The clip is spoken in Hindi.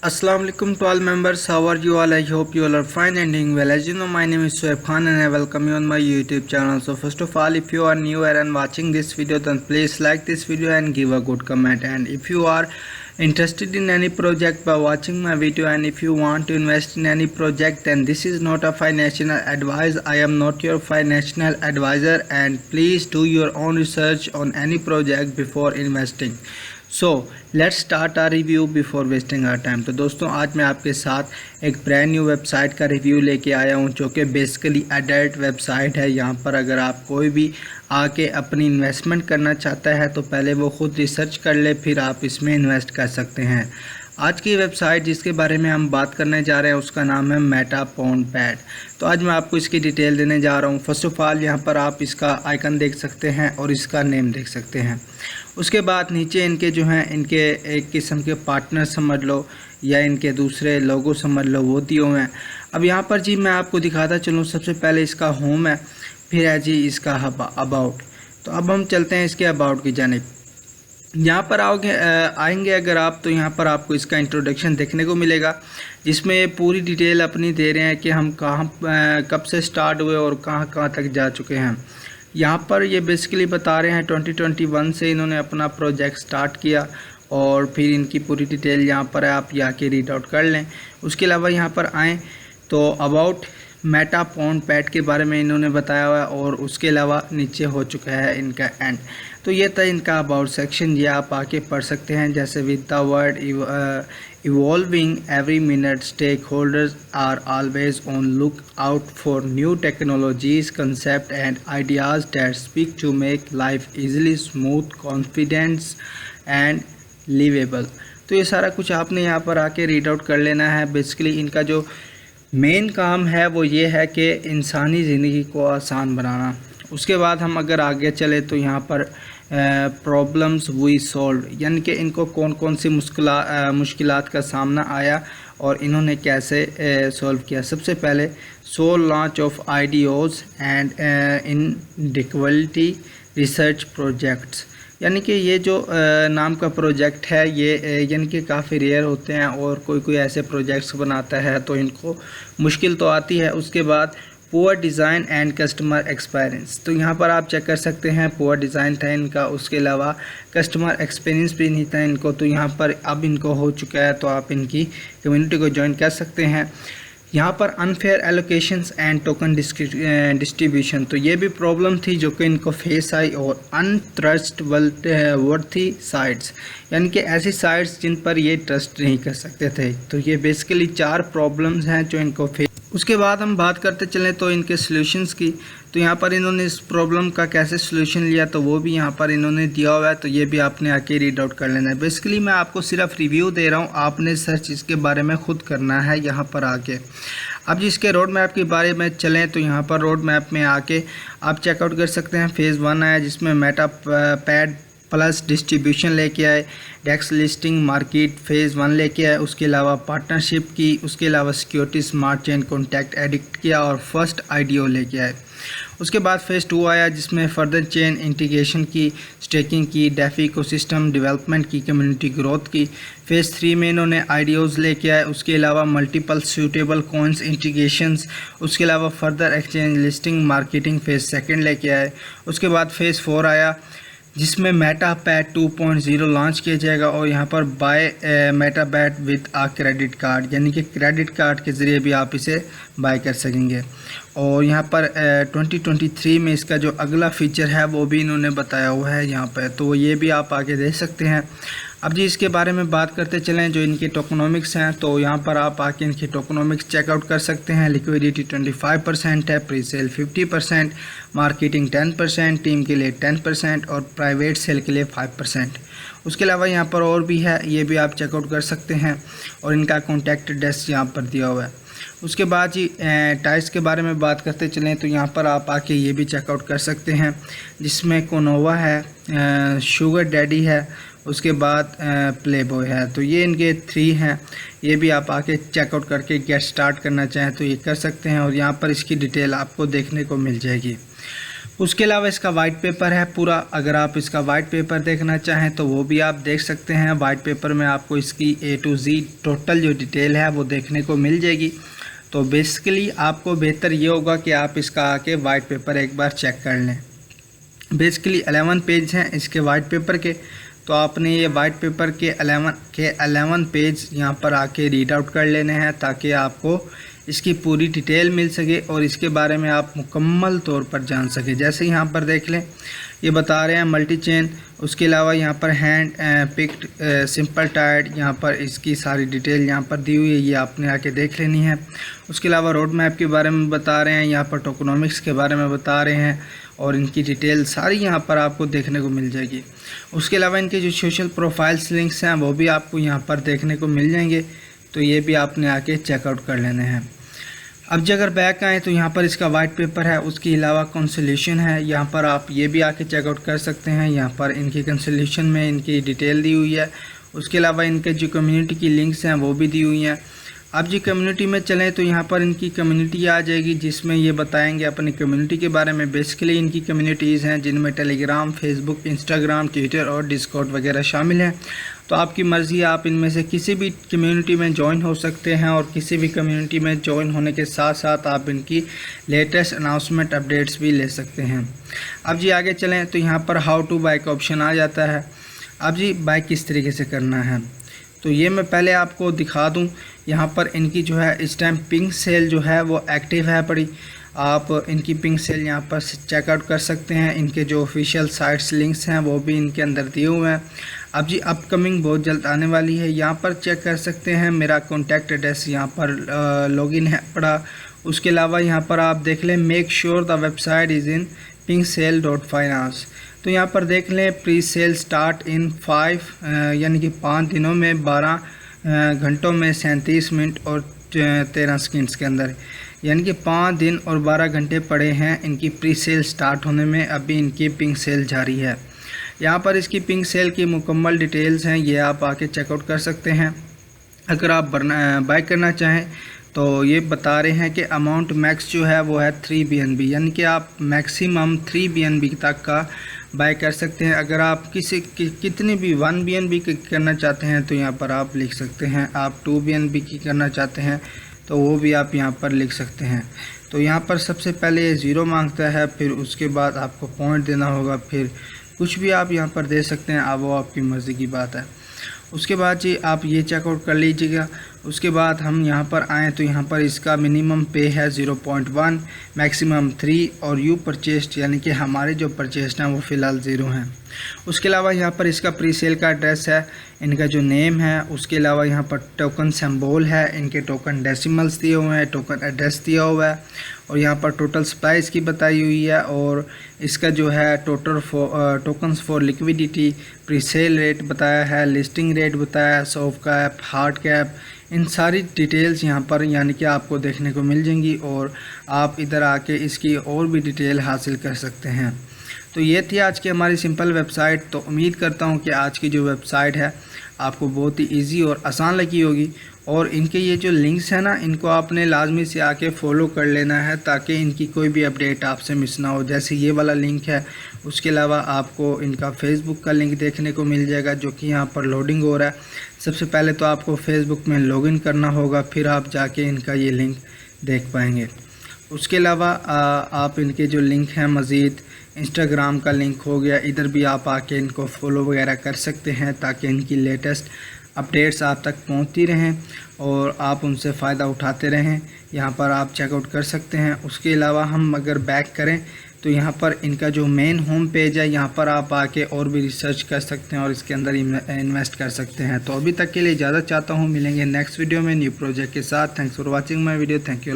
Assalamu alaikum to all members. How are you all? I hope you all are fine and doing well. As you know, my name is Shoaib Khan and I welcome you on my YouTube channel. So first of all, if you are new here and watching this video, then please like this video and give a good comment. And if you are interested in any project by watching my video, and if you want to invest in any project, then this is not a financial advice. I am not your financial advisor, and please do your own research on any project before investing. So let's start our review before wasting our time. तो दोस्तों, आज मैं आपके साथ एक ब्रांड न्यू वेबसाइट का रिव्यू लेके आया हूं, जो कि बेसिकली एडल्ट वेबसाइट है। यहां पर अगर आप कोई भी आके अपनी इन्वेस्टमेंट करना चाहता है तो पहले वो खुद रिसर्च कर ले, फिर आप इसमें इन्वेस्ट कर सकते हैं। आज की वेबसाइट जिसके बारे में हम बात करने जा रहे हैं उसका नाम है मेटा पॉन्ड पैड। तो आज मैं आपको इसकी डिटेल देने जा रहा हूं। फर्स्ट ऑफ ऑल, यहाँ पर आप इसका आइकन देख सकते हैं और इसका नेम देख सकते हैं। उसके बाद नीचे इनके जो हैं, इनके एक किस्म के पार्टनर समझ लो या इनके दूसरे लोगो समझ लो, वो दिए हुए हैं। अब यहाँ पर जी मैं आपको दिखाता चलूँ। सबसे पहले इसका होम है, फिर है जी इसका अबाउट। तो अब हम चलते हैं इसके अबाउट की जानिब। यहाँ पर आएंगे अगर आप, तो यहाँ पर आपको इसका इंट्रोडक्शन देखने को मिलेगा, जिसमें ये पूरी डिटेल अपनी दे रहे हैं कि हम कब से स्टार्ट हुए और कहाँ तक जा चुके हैं। यहाँ पर ये बेसिकली बता रहे हैं 2021 से इन्होंने अपना प्रोजेक्ट स्टार्ट किया और फिर इनकी पूरी डिटेल यहाँ पर है, आप जाके रीड आउट कर लें। उसके अलावा यहाँ पर आएँ तो अबाउट मेटा पॉन्ड पैड के बारे में इन्होंने बताया हुआ है और उसके अलावा नीचे हो चुका है इनका एंड। तो ये था इनका अबाउट सेक्शन, ये आप आके पढ़ सकते हैं। जैसे with the world evolving every minute, stakeholders are always on look out for new technologies, concept and ideas that speak to make life easily smooth, confidence and liveable. तो ये सारा कुछ आपने यहाँ पर आके रीड आउट कर लेना है। बेसिकली इनका जो मेन काम है वो ये है कि इंसानी ज़िंदगी को आसान बनाना। उसके बाद हम अगर आगे चले तो यहाँ पर प्रॉब्लम्स वी सॉल्व, यानी कि इनको कौन कौन सी मुश्किलात का सामना आया और इन्होंने कैसे सॉल्व किया। सबसे पहले soul launch of ideas and inequality research projects, यानी कि ये जो नाम का प्रोजेक्ट है ये यानी कि काफ़ी रेयर होते हैं और कोई ऐसे प्रोजेक्ट्स बनाता है तो इनको मुश्किल तो आती है। उसके बाद poor design and customer experience, तो यहाँ पर आप चेक कर सकते हैं पुअर डिज़ाइन था इनका, उसके अलावा कस्टमर एक्सपीरियंस भी नहीं था इनको। तो यहाँ पर अब इनको हो चुका है, तो आप इनकी कम्युनिटी को ज्वाइन कर सकते हैं। यहाँ पर unfair allocations and token distribution, तो ये भी प्रॉब्लम थी जो कि इनको फेस आई। और अनट्रस्टवर्थी साइट्स, यानी कि ऐसी साइट्स जिन पर ये ट्रस्ट नहीं कर सकते थे। तो ये बेसिकली 4 प्रॉब्लम्स हैं जो इनको फेस। उसके बाद हम बात करते चलें तो इनके सॉल्यूशंस की। तो यहाँ पर इन्होंने इस प्रॉब्लम का कैसे सॉल्यूशन लिया तो वो भी यहाँ पर इन्होंने दिया हुआ है, तो ये भी आपने आके रीड आउट कर लेना है। बेसिकली मैं आपको सिर्फ रिव्यू दे रहा हूँ, आपने सर्च इसके बारे में खुद करना है यहाँ पर आके। अब जिसके रोड मैप के बारे में चलें तो यहाँ पर रोड मैप में आके आप चेकआउट कर सकते हैं। फेज़ 1 है जिसमें मेटा पैड प्लस डिस्ट्रीब्यूशन लेके आए, डेक्स लिस्टिंग मार्केट फेज़ 1 लेके आए, उसके अलावा पार्टनरशिप की, उसके अलावा security smart chain contact addict किया और फर्स्ट आईडीओ लेके आए। उसके बाद फेज़ 2 आया जिसमें फर्दर चेन इंटीग्रेशन की, स्टेकिंग की, डेफी इकोसिस्टम डेवलपमेंट की, कम्युनिटी ग्रोथ की। फेज़ 3 में इन्होंने आईडीओज़ लेके आए, उसके अलावा मल्टीपल सूटेबल कॉइन्स इंटीग्रेशंस, उसके अलावा further exchange listing marketing phase 2 लेके आए। उसके बाद फेज़ 4 आया जिसमें मेटा पैड 2.0 लॉन्च किया जाएगा और यहाँ पर by meta pad with a credit card, यानी कि क्रेडिट कार्ड के ज़रिए भी आप इसे बाय कर सकेंगे। और यहाँ पर 2023 में इसका जो अगला फीचर है वो भी इन्होंने बताया हुआ है यहाँ पर, तो ये भी आप आगे देख सकते हैं। अब जी इसके बारे में बात करते चलें जो इनके टोकनोमिक्स हैं, तो यहाँ पर आप आके इनके टोकनोमिक्स चेकआउट कर सकते हैं। लिक्विडिटी 25% है, प्री सेल 50%, मार्केटिंग 10%, टीम के लिए 10% और प्राइवेट सेल के लिए 5%। उसके अलावा यहाँ पर और भी है, ये भी आप चेकआउट कर सकते हैं और इनका कॉन्टैक्ट डेस्क यहाँ पर दिया हुआ है। उसके बाद जी टाइस के बारे में बात करते चलें तो यहाँ पर आप आके ये भी चेकआउट कर सकते हैं, जिसमें कोनोवा है, शुगर डैडी है, उसके बाद प्लेबॉय है। तो ये इनके 3 हैं, ये भी आप आके चेकआउट करके गेट स्टार्ट करना चाहें तो ये कर सकते हैं और यहाँ पर इसकी डिटेल आपको देखने को मिल जाएगी। उसके अलावा इसका वाइट पेपर है पूरा, अगर आप इसका वाइट पेपर देखना चाहें तो वो भी आप देख सकते हैं। वाइट पेपर में आपको इसकी A to Z टोटल जो डिटेल है वो देखने को मिल जाएगी। तो बेसिकली आपको बेहतर ये होगा कि आप इसका आके वाइट पेपर एक बार चेक कर लें। बेसिकली 11 पेज हैं इसके वाइट पेपर के, तो आपने ये वाइट पेपर के 11 पेज यहाँ पर आके रीड आउट कर लेने हैं ताकि आपको इसकी पूरी डिटेल मिल सके और इसके बारे में आप मुकम्मल तौर पर जान सके। जैसे यहाँ पर देख लें, ये बता रहे हैं मल्टी चेन, उसके अलावा यहाँ पर हैंड पिक्ड सिंपल टायर्ड, यहाँ पर इसकी सारी डिटेल यहाँ पर दी हुई है, ये आपने आके देख लेनी है। उसके अलावा रोड मैप के बारे में बता रहे हैं, यहाँ पर टोकोनॉमिक्स के बारे में बता रहे हैं और इनकी डिटेल सारी यहाँ पर आपको देखने को मिल जाएगी। उसके अलावा इनके जो सोशल प्रोफाइल्स लिंक्स हैं वो भी आपको यहाँ पर देखने को मिल जाएंगे, तो ये भी आपने आके चेकआउट कर लेने हैं। अब जो अगर बैक आएँ तो यहाँ पर इसका वाइट पेपर है, उसके अलावा कंसोलेशन है, यहाँ पर आप ये भी आके चेकआउट कर सकते हैं। यहाँ पर इनकी कंसोलेशन में इनकी डिटेल दी हुई है। उसके अलावा इनके जो कम्युनिटी की लिंक्स हैं वो भी दी हुई हैं। अब जो कम्युनिटी में चलें तो यहाँ पर इनकी कम्युनिटी आ जाएगी जिसमें ये बताएंगे अपनी कम्युनिटी के बारे में। बेसिकली इनकी कम्युनिटीज़ हैं जिनमें टेलीग्राम, फेसबुक, इंस्टाग्राम, ट्विटर और डिस्कॉर्ड वगैरह शामिल हैं। तो आपकी मर्ज़ी, आप इनमें से किसी भी कम्युनिटी में ज्वाइन हो सकते हैं और किसी भी कम्युनिटी में ज्वाइन होने के साथ साथ आप इनकी लेटेस्ट अनाउंसमेंट अपडेट्स भी ले सकते हैं। अब जी आगे चलें तो यहाँ पर हाउ टू बाय का ऑप्शन आ जाता है। अब जी बाय किस तरीके से करना है तो ये मैं पहले आपको दिखा दूं। यहाँ पर इनकी जो है इस टाइम पिंक सेल जो है वो एक्टिव है पड़ी, आप इनकी पिंक सेल यहाँ पर चेकआउट कर सकते हैं। इनके जो ऑफिशियल साइट्स लिंक्स हैं वो भी इनके अंदर दिए हुए हैं। अब जी अपकमिंग बहुत जल्द आने वाली है, यहाँ पर चेक कर सकते हैं। मेरा कॉन्टैक्ट एड्रेस यहाँ पर लॉगिन है पड़ा। उसके अलावा यहाँ पर आप देख लें make sure the website is in pinksale.finance, तो यहाँ पर देख लें प्री सेल स्टार्ट इन 5 यानी कि 5 दिनों में 12 घंटों में 37 मिनट और 13 सेकंड्स के अंदर, यानी कि 5 दिन और 12 घंटे पड़े हैं इनकी प्री सेल स्टार्ट होने में। अभी इनकी पिंक सेल जारी है। यहाँ पर इसकी पिंक सेल की मुकम्मल डिटेल्स हैं, ये आप आके चेकआउट कर सकते हैं। अगर आप बाय करना चाहें तो ये बता रहे हैं कि अमाउंट मैक्स जो है वो है 3 BNB, यानी कि आप मैक्सिमम 3 BNB तक का बाय कर सकते हैं। अगर आप कितनी भी 1 BNB की करना चाहते हैं तो यहाँ पर आप लिख सकते हैं। आप 2 BNB की करना चाहते हैं तो वो भी आप यहाँ पर लिख सकते हैं। तो यहाँ पर सबसे पहले 0 मांगता है, फिर उसके बाद आपको पॉइंट देना होगा, फिर कुछ भी आप यहाँ पर दे सकते हैं, अब वो आपकी मर्ज़ी की बात है। उसके बाद जी आप ये चेकआउट कर लीजिएगा। उसके बाद हम यहाँ पर आएँ तो यहाँ पर इसका मिनिमम पे है 0.1, मैक्सिमम 3 और यू परचेस्ड यानी कि हमारे जो परचेस्ड हैं वो फ़िलहाल 0 हैं। उसके अलावा यहाँ पर इसका प्री सेल का एड्रेस है, इनका जो नेम है। उसके अलावा यहाँ पर टोकन सिंबल है, इनके टोकन डेसिमल्स दिए हुए हैं, टोकन एड्रेस दिया हुआ है और यहाँ पर टोटल सप्लाई इसकी बताई हुई है और इसका जो है total tokens for liquidity, pre sale rate बताया है, लिस्टिंग रेट बताया है, सॉफ्ट कैप, हार्ड कैप, इन सारी डिटेल्स यहाँ पर यानी कि आपको देखने को मिल जाएंगी और आप इधर आके इसकी और भी डिटेल हासिल कर सकते हैं। तो ये थी आज की हमारी सिंपल वेबसाइट। तो उम्मीद करता हूँ कि आज की जो वेबसाइट है आपको बहुत ही इजी और आसान लगी होगी और इनके ये जो लिंक्स हैं ना, इनको आपने लाजमी से आके फॉलो कर लेना है ताकि इनकी कोई भी अपडेट आपसे मिस ना हो। जैसे ये वाला लिंक है, उसके अलावा आपको इनका फेसबुक का लिंक देखने को मिल जाएगा जो कि यहाँ पर लोडिंग हो रहा है। सबसे पहले तो आपको फेसबुक में लॉगिन करना होगा, फिर आप जाके इनका ये लिंक देख पाएंगे। उसके अलावा आप इनके जो लिंक हैं मज़ीद इंस्टाग्राम का लिंक हो गया, इधर भी आप आके इनको फॉलो वगैरह कर सकते हैं ताकि इनकी लेटेस्ट अपडेट्स आप तक पहुंचती रहें और आप उनसे फ़ायदा उठाते रहें। यहाँ पर आप चेकआउट कर सकते हैं। उसके अलावा हम अगर बैक करें तो यहाँ पर इनका जो मेन होम पेज है, यहाँ पर आप आके और भी रिसर्च कर सकते हैं और इसके अंदर इन्वेस्ट कर सकते हैं। तो अभी तक के लिए इजाज़त चाहता हूँ, मिलेंगे नेक्स्ट वीडियो में न्यू प्रोजेक्ट के साथ। Thanks for watching my video. Thank you.